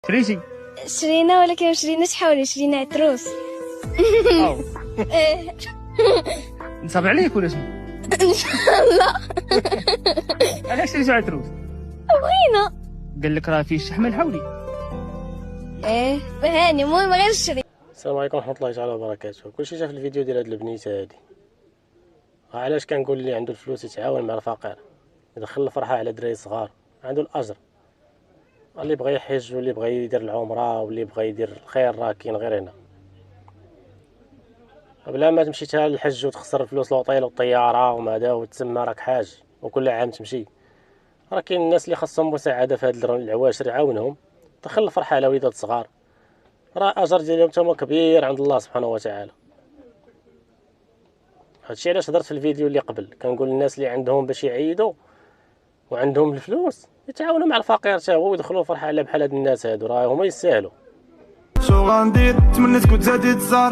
شريتي؟ شرينا ولكن ما شريناش حولي، شرينا عتروس. أو إيه. نصاب عليك ولا شنو؟ ان شاء الله. علاش شريتو عتروس؟ بغينا. قال لك راه فيه الشحمه الحولي. ايه هاني المهم غير شري. السلام عليكم ورحمة الله تعالى وبركاته. كلشي شاف الفيديو ديال هاد البنيته هادي. علاش كنقول اللي عنده الفلوس يتعاون مع الفقير، يدخل الفرحة على دراري صغار، عنده الأجر. اللي بغى يحج واللي بغى يدير العمرة واللي بغى يدير الخير راه كاين غير هنا. بلا ما تمشي تا للحج وتخسر الفلوس الوطيل والطيارة وما دا وتسمى راك حاج وكل عام تمشي. راه كاين الناس اللي خاصهم مساعدة في هاد العواشر يعاونهم، دخل الفرحة على وليدات صغار، راه أجر ديالهم تما كبير عند الله سبحانه وتعالى. هادشي علاش هضرت في الفيديو اللي قبل، كنقول للناس اللي عندهم باش يعيدوا وعندهم الفلوس يتعاونوا مع الفقير تا هو ويدخلوا الفرحة على بحال هاد الناس هادو، راه هما يستاهلوا. شو غندير تمنيت كنت زادي تصار